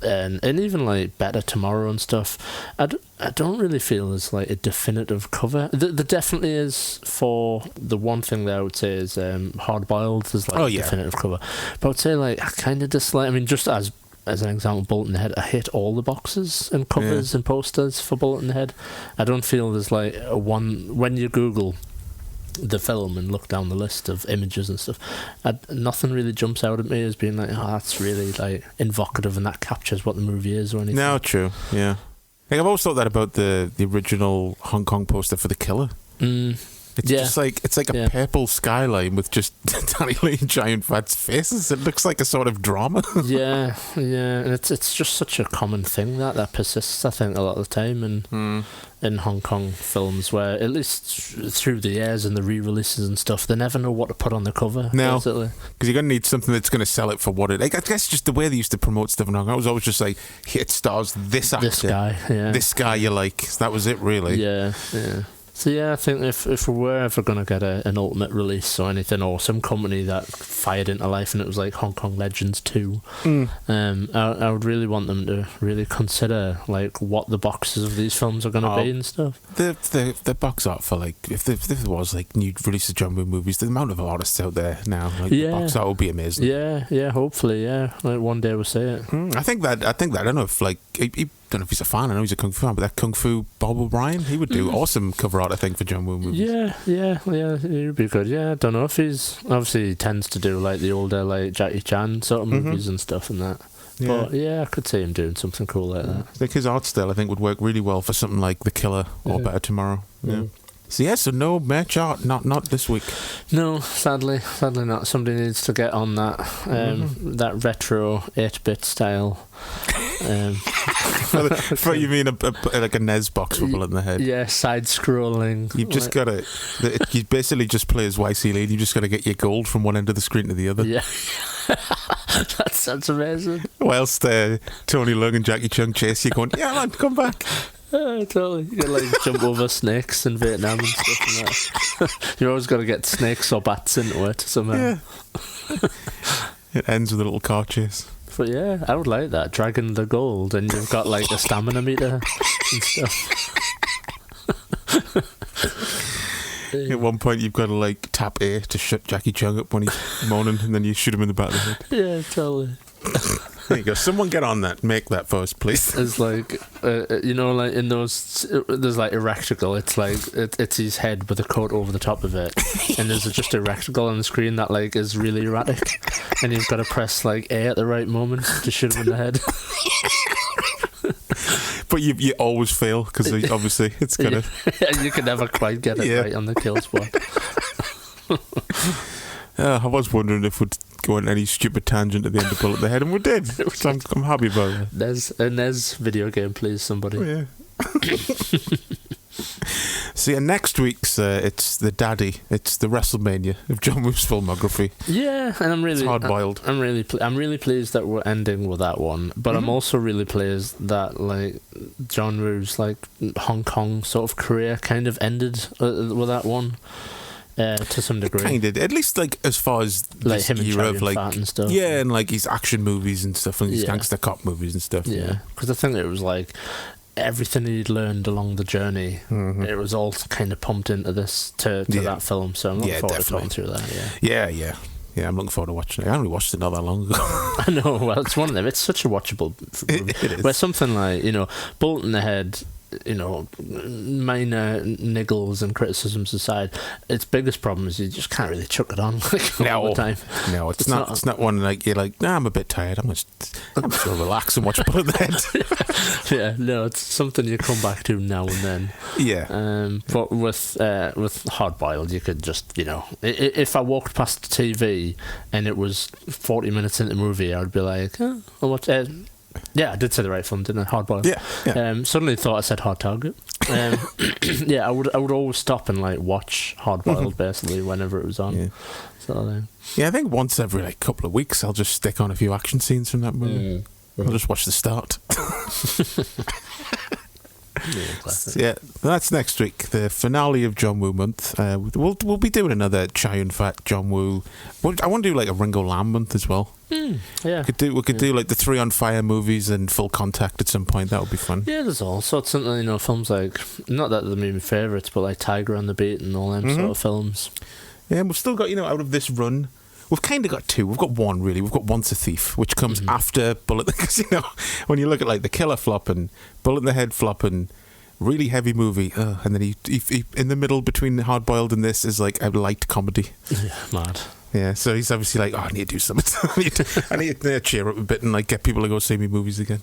and even like Better Tomorrow and stuff, I don't really feel there's like a definitive cover. There definitely is. For the one thing that I would say is Hard Boiled, there's like a definitive cover, but I would say like I kind of dislike. I mean, just as an example, Bullet in the Head, I hate all the boxes and covers and posters for Bullet in the Head. I don't feel there's like a one when you Google the film and look down the list of images and stuff, nothing really jumps out at me as being like, that's really like invocative and that captures what the movie is or anything. No, true, yeah. Like, I've always thought that about the original Hong Kong poster for The Killer. It's just like a purple skyline with just Danny Lee and Giant Fat's faces. It looks like a sort of drama. yeah, and it's just such a common thing that persists, I think, a lot of the time in Hong Kong films, where at least through the years and the re-releases and stuff, they never know what to put on the cover. No, because you're going to need something that's going to sell it for what it. I guess just the way they used to promote stuff in Hong Kong, it was always just like, it stars this actor, this guy you like. So that was it, really. Yeah. So I think if we were ever going to get an ultimate release or anything, or some company that fired into life and it was like Hong Kong Legends 2, I would really want them to really consider like what the boxes of these films are going to be and stuff. The box art for like if there was like new releases of John Woo movies, the amount of artists out there now, like the box art would be amazing. Yeah, hopefully, like one day we'll see it. I think that I don't know if like. I don't know if he's a fan. I know he's a Kung Fu fan, but that Kung Fu Bob O'Brien, he would do awesome cover art, I think, for John Woo movies. Yeah, he'd be good. Yeah, I don't know if he's... Obviously, he tends to do, like, the older, like, Jackie Chan sort of movies and stuff and that. Yeah. But, I could see him doing something cool like that. I think his art style, I think, would work really well for something like The Killer or Better Tomorrow. Yeah. So no merch art, not this week. No, sadly not. Somebody needs to get on that that retro 8-bit style. For you mean like a NES box with Bullet in the Head? Yeah, side scrolling. You've just got to. You basically just play as YC Lee. You just got to get your gold from one end of the screen to the other. Yeah, that's amazing. Whilst Tony Leung and Jackie Chung chase you, going, "Yeah, man, come back." Totally. You gotta like jump over snakes in Vietnam and stuff and that. You always gotta get snakes or bats into it somehow. Yeah. It ends with a little car chase. But yeah, I would like that. Dragging the gold, and you've got like a stamina meter and stuff. At one point, you've got to like tap A to shut Jackie Chung up when he's moaning, and then you shoot him in the back of the head. Yeah, totally. There you go. Someone get on that. Make that for us, please. It's like, you know, like in those, there's like Erectical. It's like, it's his head with a coat over the top of it. And there's just Erectical on the screen that like is really erratic. And you've got to press like A at the right moment to shoot him in the head. But you always fail because obviously it's kind of... You can never quite get it right on the kill spot. I was wondering if we'd go on any stupid tangent at the end of Bullet the Head, and we did. So I'm happy about it. NES video game, please, somebody. Oh, yeah. So yeah, next week's it's the Daddy. It's the WrestleMania of John Woo's filmography. Yeah, and I'm really hard-boiled. I'm really pleased that we're ending with that one. But I'm also really pleased that like John Woo's like Hong Kong sort of career kind of ended with that one. To some degree, kind of, at least like as far as like this him and era of like and stuff. Yeah, and like his action movies and stuff, and his gangster cop movies and stuff. Yeah, because I think it was like everything he'd learned along the journey. It was all kind of pumped into this to that film. So I'm looking forward to going through that. Yeah, I'm looking forward to watching it. I only watched it not that long ago. I know. Well, it's one of them. It's such a watchable movie. It is. Where something like Bullet in the Head, minor niggles and criticisms aside, its biggest problem is you just can't really chuck it on all the time. No, it's not. It's not one like you're like, nah, I'm a bit tired. I'm just gonna relax and watch Bullet in the Head. Yeah, no, it's something you come back to now and then. Yeah. But with Hard Boiled, you could just if I walked past the TV and it was 40 minutes into the movie, I would be like, I'll watch it. Yeah, I did say the right film, didn't I? Hard Boiled. Yeah. Suddenly thought I said Hard Target. Yeah, I would always stop and like watch Hard Boiled basically whenever it was on. Yeah. So I think once every like couple of weeks I'll just stick on a few action scenes from that movie. I'll just watch the start. Yeah, that's next week, the finale of John Woo month. We'll be doing another Chai and Fat John Woo. I want to do like a Ringo Lam month as well. Yeah, we could do like the 3 on Fire movies and Full Contact at some point. That would be fun. Yeah, there's all sorts of films like, not that they're my favourites, but like Tiger on the Beat and all them sort of films. Yeah, and we've still got out of this run. We've kind of got 2. We've got 1 really. We've got Once a Thief, which comes after Bullet. Because when you look at like The Killer flop and Bullet in the Head flop and really heavy movie, and then he in the middle between Hard Boiled and this is like a light comedy. Yeah, mad. Yeah, so he's obviously like, I need to do something. I need to cheer up a bit and like get people to go see me movies again.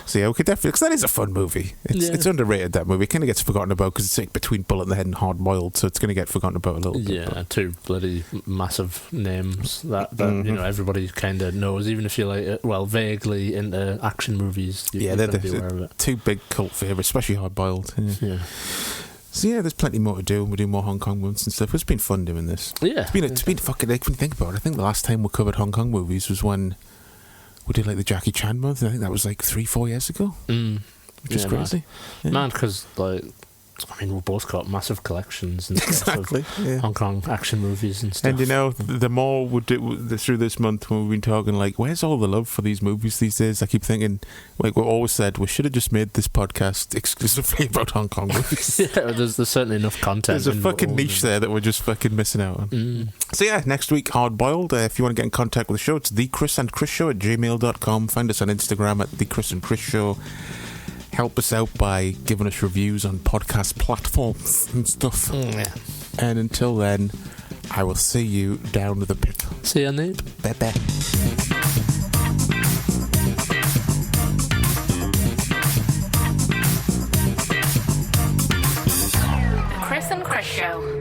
So yeah, we could definitely, because that is a fun movie. It's underrated, that movie. It kind of gets forgotten about because it's like between Bullet in the Head and Hard Boiled, so it's going to get forgotten about a little bit. Yeah, but 2 bloody massive names that everybody kind of knows, even if you're like vaguely into action movies. They're be aware of it. 2 big cult favourites, especially Hard Boiled. Yeah. So yeah, there's plenty more to do. We'll do more Hong Kong movies and stuff. It's been fun doing this. Yeah, it's been fucking. Like, when you think about it, I think the last time we covered Hong Kong movies was when we did like the Jackie Chan month. I think that was like 3-4 years ago. Which is crazy. Man, because like, I mean, we've both got massive collections and exactly of Hong Kong action movies and stuff. And the more we do through this month when we've been talking, like, where's all the love for these movies these days? I keep thinking, like we always said, we should have just made this podcast exclusively about Hong Kong movies. Yeah, there's certainly enough content. There's a fucking niche there that we're just fucking missing out on. So yeah, next week, Hard Boiled. If you want to get in contact with the show, it's thechrisandchris@gmail.com. Find us on Instagram at The Chris and Chris Show. Help us out by giving us reviews on podcast platforms and stuff. And until then, I will see you down the pit. See you, Nate. Bye-bye. Chris and Chris Show.